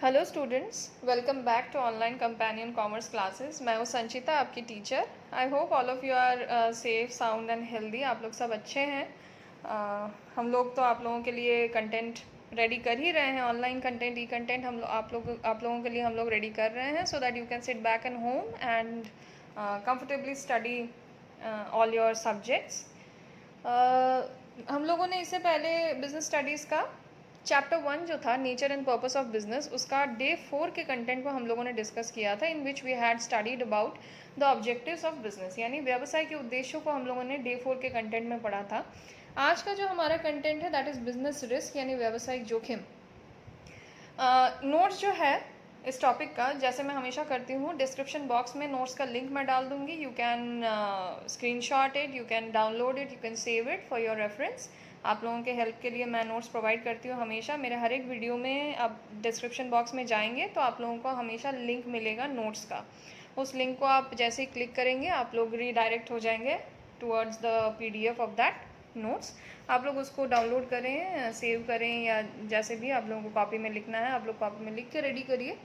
Hello students, welcome back to online companion commerce classes. मैं हूँ संचिता, आपकी teacher. I hope all of you are safe, sound and healthy. आप लोग सब अच्छे हैं। हम लोग तो आप लोगों के लिए कंटेंट रेडी कर ही रहे हैं, ऑनलाइन कंटेंट, ई कंटेंट आप लोगों के लिए हम लोग रेडी कर रहे हैं, so that you can sit back at home and comfortably study all your subjects. हम लोगों ने इससे पहले बिजनेस स्टडीज़ का चैप्टर 1 जो था, nature and purpose of business, उसका डे 4 के कंटेंट को हम लोगों ने डिस्कस किया था, in which we had studied about the objectives of business, यानी व्यवसाय के उद्देश्यों को हम लोगों ने डे 4 के कंटेंट में पढ़ा था। आज का जो हमारा कंटेंट है दैट इज़ बिजनेस रिस्क, यानी व्यवसायिक जोखिम। नोट्स जो है इस टॉपिक का, जैसे मैं हमेशा करती हूँ, डिस्क्रिप्शन बॉक्स में नोट्स का लिंक मैं डाल दूँगी। You can screenshot it, you can download it, you can save it for your reference. आप लोगों के हेल्प के लिए मैं नोट्स प्रोवाइड करती हूँ हमेशा। मेरे हर एक वीडियो में आप डिस्क्रिप्शन बॉक्स में जाएंगे तो आप लोगों को हमेशा लिंक मिलेगा नोट्स का। उस लिंक को आप जैसे ही क्लिक करेंगे आप लोग रीडायरेक्ट हो जाएंगे towards the PDF of that notes. आप लोग उसको डाउनलोड करें, सेव करें, या जैसे भी आप लोगों को कॉपी में लिखना है आप लोग कॉपी में लिख के रेडी करिए।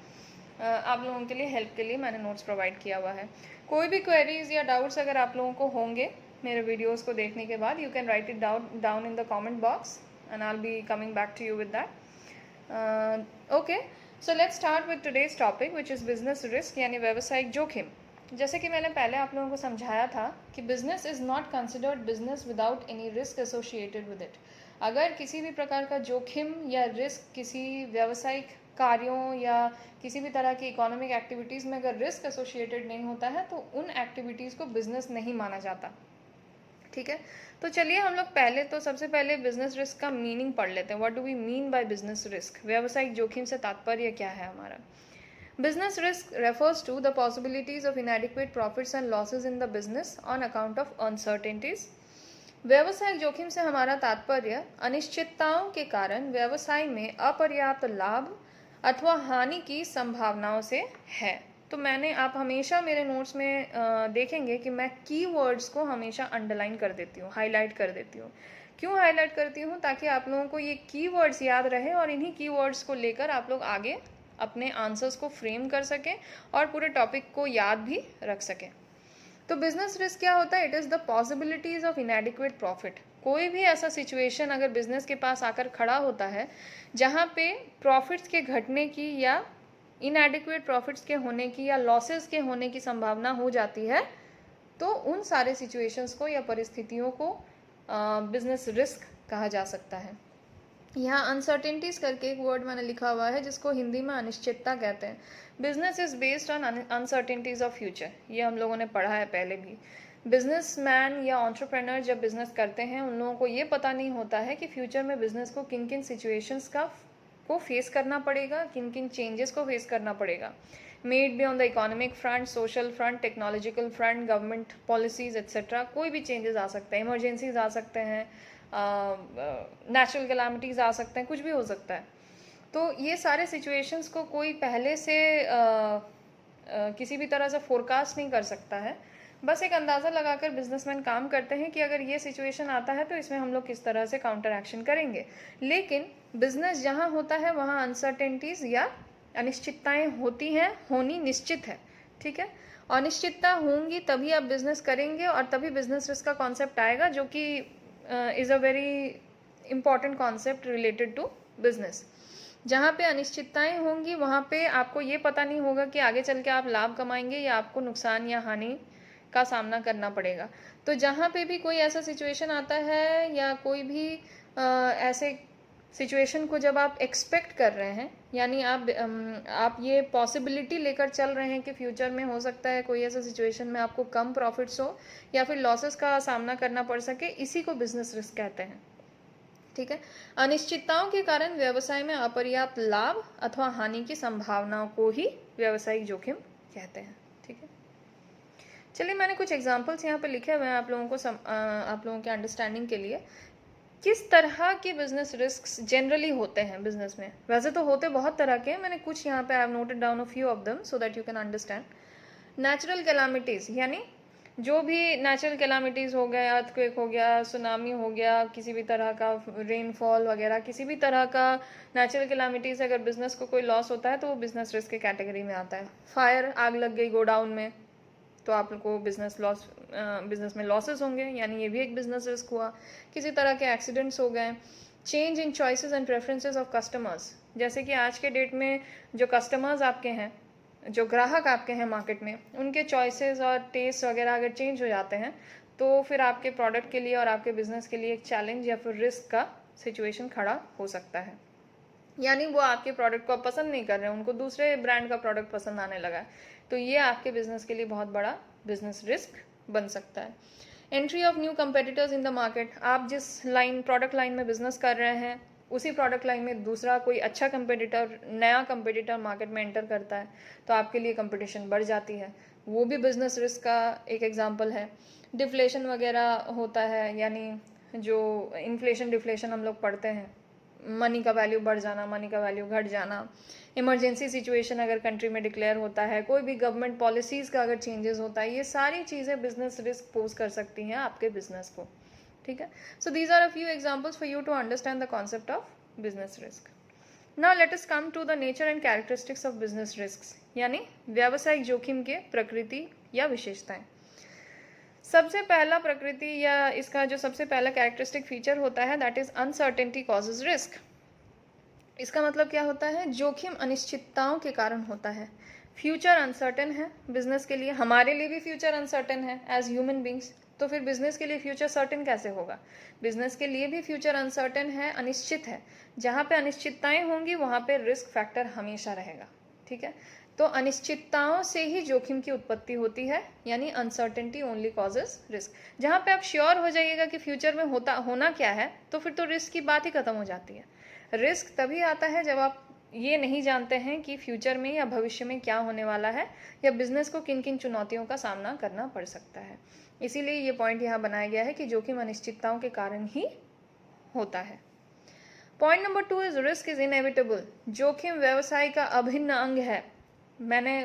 आप लोगों के लिए हेल्प के लिए मैंने नोट्स प्रोवाइड किया हुआ है। कोई भी क्वेरीज या डाउट्स अगर आप लोगों को होंगे मेरे वीडियोस को देखने के बाद, you can write it down in the comment box and I will be coming back to you with that. Okay, so let's start with today's topic which is business risk, यानी व्यवसायिक जोखिम। जैसे कि मैंने पहले आप लोगों को समझाया था कि business is not considered business without any risk associated with it. अगर किसी भी प्रकार का जोखिम या रिस्क किसी व्यावसायिक कार्यों या किसी भी तरह की इकोनॉमिक एक्टिविटीज़ में अगर रिस्क एसोसिएटेड नहीं होता है तो उन एक्टिविटीज़ को बिजनेस नहीं माना जाता। ठीक है, तो चलिए हम लोग सबसे पहले बिजनेस रिस्क का मीनिंग पढ़ लेते हैं। What do we mean by business risk? व्यावसायिक जोखिम से तात्पर्य क्या है हमारा? Business risk refers to the possibilities of inadequate profits and losses in the business on account of uncertainties. व्यवसायिक जोखिम से हमारा तात्पर्य अनिश्चितताओं के कारण व्यवसाय में अपर्याप्त लाभ अथवा हानि की संभावनाओं से है। तो आप हमेशा मेरे नोट्स में देखेंगे कि मैं कीवर्ड्स को हमेशा अंडरलाइन कर देती हूँ, हाईलाइट कर देती हूँ। क्यों हाईलाइट करती हूँ? ताकि आप लोगों को ये कीवर्ड्स याद रहे और इन्हीं कीवर्ड्स को लेकर आप लोग आगे अपने आंसर्स को फ्रेम कर सकें और पूरे टॉपिक को याद भी रख सकें। तो बिजनेस रिस्क क्या होता है? It is the possibilities of इनएडिक्वेट profit. कोई भी ऐसा सिचुएशन अगर बिजनेस के पास आकर खड़ा होता है जहाँ पे प्रॉफिट्स के घटने की या इनएडिक्वेट प्रॉफिट्स के होने की या लॉसेस के होने की संभावना हो जाती है, तो उन सारे सिचुएशंस को या परिस्थितियों को बिजनेस रिस्क कहा जा सकता है। यहाँ अनसर्टेनिटीज़ करके एक वर्ड मैंने लिखा हुआ है जिसको हिंदी में अनिश्चितता कहते हैं। Business is based on uncertainties of future, ये हम लोगों ने पढ़ा है पहले भी। बिजनेसमैन या एंटरप्रेन्योर जब बिजनेस करते हैं उन लोगों को ये पता नहीं होता है कि फ्यूचर में बिजनेस को किन किन सिचुएशंस को फेस करना पड़ेगा, किन किन चेंजेस को फेस करना पड़ेगा। May it be on the economic front, social front, technological front, government policies etcetera. कोई भी चेंजेस आ सकते हैं, इमरजेंसीज आ सकते हैं, नेचुरल कैलामिटीज़ आ सकते हैं, कुछ भी हो सकता है। तो ये सारे सिचुएशंस को कोई पहले से किसी भी तरह से फोरकास्ट नहीं कर सकता है। बस एक अंदाज़ा लगाकर बिजनेसमैन काम करते हैं कि अगर ये सिचुएशन आता है तो इसमें हम लोग किस तरह से काउंटर एक्शन करेंगे। लेकिन बिजनेस जहाँ होता है वहाँ अनसर्टेनिटीज़ या अनिश्चितताएँ होती हैं, होनी निश्चित है। ठीक है, अनिश्चितता होंगी तभी आप बिजनेस करेंगे और तभी बिजनेस रिस्क का कॉन्सेप्ट आएगा, जो कि is a very important concept related to business. जहाँ पे अनिश्चितताएं होंगी वहाँ पे आपको ये पता नहीं होगा कि आगे चल के आप लाभ कमाएंगे या आपको नुकसान या हानि का सामना करना पड़ेगा। तो जहाँ पे भी कोई ऐसा सिचुएशन आता है या कोई भी ऐसे सिचुएशन को जब आप एक्सपेक्ट कर रहे हैं, यानी आप ये पॉसिबिलिटी लेकर चल रहे हैं कि फ्यूचर में हो सकता है कोई ऐसा सिचुएशन में आपको कम प्रॉफिट्स हो या फिर लॉसेस का सामना करना पड़ सके, इसी को बिजनेस रिस्क कहते हैं। ठीक है, अनिश्चितताओं के कारण व्यवसाय में अपर्याप्त लाभ अथवा हानि की संभावनाओं को ही व्यवसायिक जोखिम कहते हैं। ठीक है, चलिए मैंने कुछ एग्जांपल्स यहाँ पे लिखे हुए हैं आप लोगों के अंडरस्टैंडिंग के लिए। किस तरह के बिजनेस रिस्क्स जनरली होते हैं बिजनेस में? वैसे तो होते बहुत तरह के, मैंने कुछ यहाँ पे I have noted down a few of them so that you can understand. Natural calamities, यानी जो भी नेचुरल कैलामिटीज़ हो गए, अर्थक्वेक हो गया, सुनामी हो गया, किसी भी तरह का रेनफॉल वगैरह, किसी भी तरह का नेचुरल कैलामिटीज़ अगर बिजनेस को कोई लॉस होता है तो वो बिजनेस रिस्क के कैटेगरी में आता है। फायर, आग लग गई गोडाउन में, तो आपको बिजनेस में लॉसेस होंगे, यानी ये भी एक बिजनेस रिस्क हुआ। किसी तरह के एक्सीडेंट्स हो गए। Change in choices and preferences of customers, जैसे कि आज के डेट में जो कस्टमर्स आपके हैं, जो ग्राहक आपके हैं मार्केट में, उनके चॉइसेस और टेस्ट वगैरह अगर चेंज हो जाते हैं तो फिर आपके प्रोडक्ट के लिए और आपके बिजनेस के लिए एक चैलेंज या फिर रिस्क का सिचुएशन खड़ा हो सकता है। यानी वो आपके प्रोडक्ट को पसंद नहीं कर रहे हैं, उनको दूसरे ब्रांड का प्रोडक्ट पसंद आने लगा है, तो ये आपके बिजनेस के लिए बहुत बड़ा बिजनेस रिस्क बन सकता है। Entry of new competitors in the market, आप जिस प्रोडक्ट लाइन में बिजनेस कर रहे हैं उसी प्रोडक्ट लाइन में दूसरा कोई अच्छा नया कंपेटिटर मार्केट में एंटर करता है तो आपके लिए कंपटीशन बढ़ जाती है, वो भी बिजनेस रिस्क का एक एग्जांपल है। डिफ्लेशन वगैरह होता है, यानी जो इन्फ्लेशन डिफ्लेशन हम लोग पढ़ते हैं, मनी का वैल्यू बढ़ जाना, मनी का वैल्यू घट जाना। इमरजेंसी सिचुएशन अगर कंट्री में डिक्लेयर होता है, कोई भी गवर्नमेंट पॉलिसीज़ का अगर चेंजेस होता है, ये सारी चीज़ें बिजनेस रिस्क पोज कर सकती हैं आपके बिजनेस को। ठीक है, so these are a few examples for you to understand the concept of business risk. Now let us come to the nature and characteristics of business risk, यानी व्यावसायिक जोखिम के प्रकृति या विशेषताएं। सबसे पहला प्रकृति या इसका जो सबसे पहला कैरेक्टरिस्टिक फीचर होता है, that is uncertainty causes risk. इसका मतलब क्या होता है? जोखिम अनिश्चितताओं के कारण होता है। फ्यूचर अनसर्टेन है बिजनेस के लिए, हमारे लिए भी फ्यूचर अनसर्टेन है एज ह्यूमन बींग्स, तो फिर बिजनेस के लिए फ्यूचर सर्टेन कैसे होगा? बिजनेस के लिए भी फ्यूचर अनसर्टेन है, अनिश्चित है। जहाँ पे अनिश्चितताएं होंगी वहाँ पे रिस्क फैक्टर हमेशा रहेगा। ठीक है, तो अनिश्चितताओं से ही जोखिम की उत्पत्ति होती है, यानी अनसर्टेनिटी ओनली कॉजेज रिस्क। जहाँ पे आप श्योर हो जाइएगा कि फ्यूचर में होना क्या है, तो फिर तो रिस्क की बात ही खत्म हो जाती है। रिस्क तभी आता है जब आप ये नहीं जानते हैं कि फ्यूचर में या भविष्य में क्या होने वाला है, या बिजनेस को किन किन चुनौतियों का सामना करना पड़ सकता है। इसीलिए ये पॉइंट यहाँ बनाया गया है कि जोखिम अनिश्चितताओं के कारण ही होता है। Point number 2 is risk is inevitable. जोखिम व्यवसाय का अभिन्न अंग है। मैंने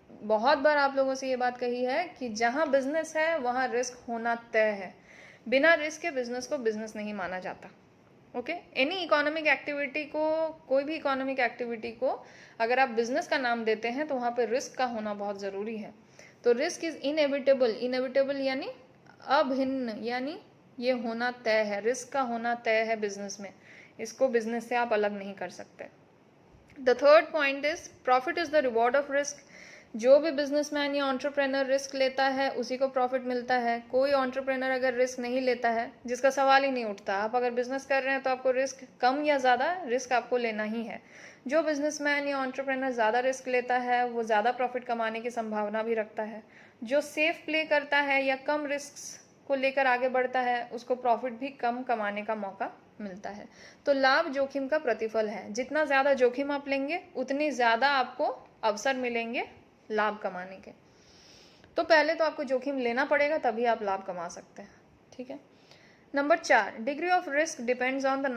बहुत बार आप लोगों से ये बात कही है कि जहाँ बिजनेस है वहाँ रिस्क होना तय है। बिना रिस्क के बिजनेस को बिजनेस नहीं माना जाता। ओके, एनी इकोनॉमिक एक्टिविटी को, कोई भी इकोनॉमिक एक्टिविटी को अगर आप बिजनेस का नाम देते हैं तो वहाँ पे रिस्क का होना बहुत ज़रूरी है। तो रिस्क इज इनएविटेबल। इनएविटेबल यानी अभिन्न, यानी ये होना तय है, रिस्क का होना तय है बिजनेस में, इसको बिजनेस से आप अलग नहीं कर सकते। The third point is profit is the reward of risk. जो भी बिजनेसमैन या एंटरप्रेन्योर रिस्क लेता है उसी को प्रॉफिट मिलता है। कोई एंटरप्रेन्योर अगर रिस्क नहीं लेता है, जिसका सवाल ही नहीं उठता, आप अगर बिजनेस कर रहे हैं तो आपको रिस्क कम या ज़्यादा रिस्क आपको लेना ही है। जो बिजनेसमैन या एंटरप्रेन्योर ज़्यादा रिस्क लेता है वो ज़्यादा प्रॉफिट कमाने की संभावना भी रखता है। जो सेफ प्ले करता है या कम रिस्क को लेकर आगे बढ़ता है उसको प्रॉफिट भी कम कमाने का मौका मिलता है। तो लाभ जोखिम का प्रतिफल है। जितना ज़्यादा जोखिम आप लेंगे उतनी ज़्यादा आपको अवसर मिलेंगे लाभ कमाने के। तो पहले तो आपको जोखिम लेना पड़ेगा, तभी आप लाभ कमा सकते हैं। ठीक है। Number 4, degree of risk depends on the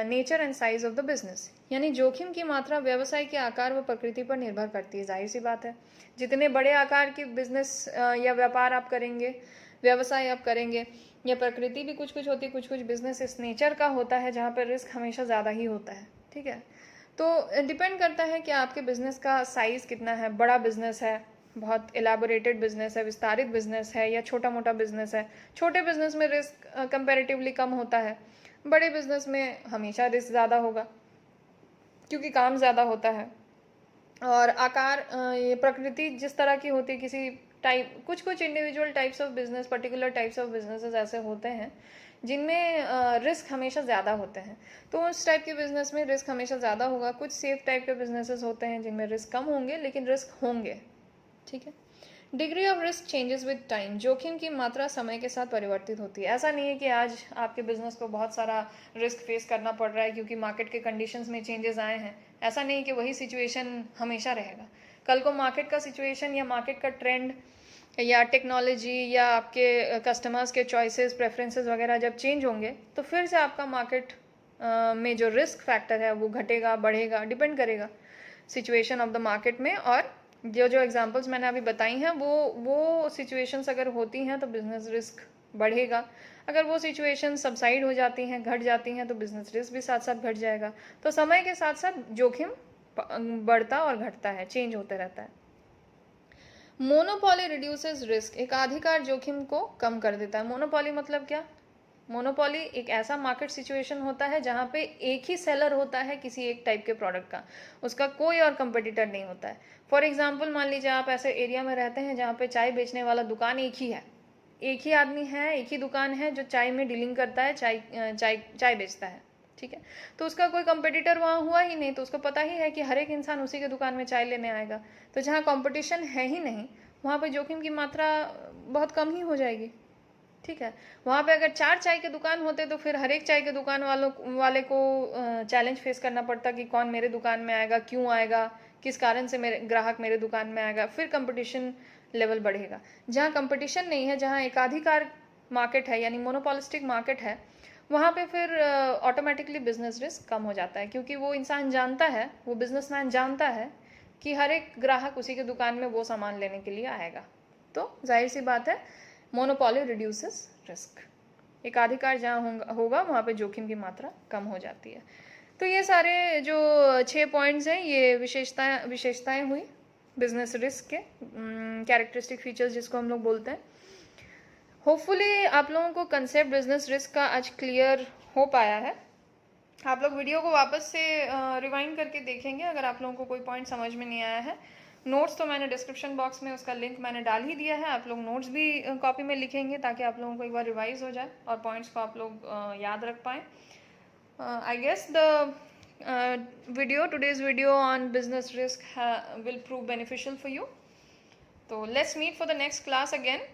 nature and size of the business. यानी जोखिम की मात्रा व्यवसाय के आकार व प्रकृति पर निर्भर करती है। जाहिर सी बात है, जितने बड़े आकार की बिजनेस या व्यापार आप करेंगे, व्यवसाय आप करेंगे, या प्रकृति भी कुछ कुछ होती है, कुछ कुछ बिजनेस इस नेचर का होता है जहाँ पर रिस्क हमेशा ज़्यादा ही होता है। ठीक है, तो डिपेंड करता है कि आपके बिजनेस का साइज़ कितना है। बड़ा बिजनेस है, बहुत एलाबोरेटेड बिजनेस है, विस्तारित बिजनेस है, या छोटा मोटा बिजनेस है। छोटे बिजनेस में रिस्क कंपैरेटिवली कम होता है, बड़े बिजनेस में हमेशा रिस्क ज़्यादा होगा क्योंकि काम ज़्यादा होता है। और आकार, ये प्रकृति जिस तरह की होती है, किसी टाइप, कुछ कुछ individual types of business, particular types of businesses ऐसे होते हैं जिनमें रिस्क हमेशा ज़्यादा होते हैं, तो उस टाइप के बिजनेस में रिस्क हमेशा ज़्यादा होगा। कुछ सेफ टाइप के बिजनेसेस होते हैं जिनमें रिस्क कम होंगे लेकिन रिस्क होंगे। ठीक है। Degree of risk changes with time. जोखिम की मात्रा समय के साथ परिवर्तित होती है। ऐसा नहीं है कि आज आपके बिजनेस को बहुत सारा रिस्क फेस करना पड़ रहा है क्योंकि मार्केट के कंडीशंस में चेंजेस आए हैं। ऐसा नहीं कि वही सिचुएशन हमेशा रहेगा। कल को मार्केट का सिचुएशन या मार्केट का ट्रेंड या टेक्नोलॉजी या आपके कस्टमर्स के चॉइसेस, प्रेफरेंसेस वगैरह जब चेंज होंगे तो फिर से आपका मार्केट में जो रिस्क फैक्टर है वो घटेगा, बढ़ेगा, डिपेंड करेगा सिचुएशन ऑफ द मार्केट में और जो जो एग्जांपल्स मैंने अभी बताई हैं वो सिचुएशंस अगर होती हैं तो बिजनेस रिस्क बढ़ेगा। अगर वो सिचुएशन सबसाइड हो जाती हैं, घट जाती हैं, तो बिजनेस रिस्क भी साथ साथ घट जाएगा। तो समय के साथ साथ जोखिम बढ़ता और घटता है, चेंज होते रहता है। मोनोपॉली रिड्यूसेस रिस्क, एकाधिकार जोखिम को कम कर देता है। मोनोपॉली मतलब क्या? मोनोपॉली एक ऐसा मार्केट सिचुएशन होता है जहाँ पे एक ही सेलर होता है किसी एक टाइप के प्रोडक्ट का, उसका कोई और कंपटीटर नहीं होता है। फॉर एग्जांपल मान लीजिए आप ऐसे एरिया में रहते हैं जहाँ पे चाय बेचने वाला दुकान एक ही है, एक ही आदमी है, एक ही दुकान है जो चाय में डीलिंग करता है, चाय बेचता है, ठीक है। तो उसका कोई कंपटीटर वहाँ हुआ ही नहीं, तो उसको पता ही है कि हर एक इंसान उसी के दुकान में चाय लेने आएगा। तो जहाँ कंपटीशन है ही नहीं, वहाँ पे जोखिम की मात्रा बहुत कम ही हो जाएगी, ठीक है। वहाँ पे अगर 4 चाय के दुकान होते तो फिर हर एक चाय के दुकान वाले को चैलेंज फेस करना पड़ता कि कौन मेरे दुकान में आएगा, क्यों आएगा, किस कारण से मेरे ग्राहक मेरे दुकान में आएगा, फिर कंपटीशन लेवल बढ़ेगा। जहाँ कंपटीशन नहीं है, जहाँ एकाधिकार मार्केट है यानी मोनोपोलिस्टिक मार्केट है, वहाँ पे फिर ऑटोमेटिकली बिजनेस रिस्क कम हो जाता है, क्योंकि वो इंसान जानता है, वो बिजनेसमैन जानता है कि हर एक ग्राहक उसी के दुकान में वो सामान लेने के लिए आएगा। तो जाहिर सी बात है, मोनोपॉली रिड्यूसेस रिस्क, एकाधिकार जहाँ होगा वहाँ पे जोखिम की मात्रा कम हो जाती है। तो ये सारे जो 6 पॉइंट्स हैं, ये विशेषताएं हुई बिजनेस रिस्क के, कैरेक्टरिस्टिक फीचर्स जिसको हम लोग बोलते हैं। होपफुली आप लोगों को कंसेप्ट बिजनेस रिस्क का आज क्लियर हो पाया है। आप लोग वीडियो को वापस से रिवाइंड करके देखेंगे अगर आप लोगों को कोई पॉइंट समझ में नहीं आया है। नोट्स तो मैंने डिस्क्रिप्शन बॉक्स में उसका लिंक मैंने डाल ही दिया है, आप लोग नोट्स भी कॉपी में लिखेंगे ताकि आप लोगों को एक बार रिवाइज हो जाए और पॉइंट्स को आप लोग याद रख पाएँ। I guess the today's video on business risk will prove beneficial for you. So let's meet for the next class again.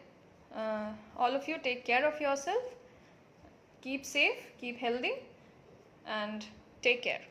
All of you take care of yourself, keep safe, keep healthy, and take care.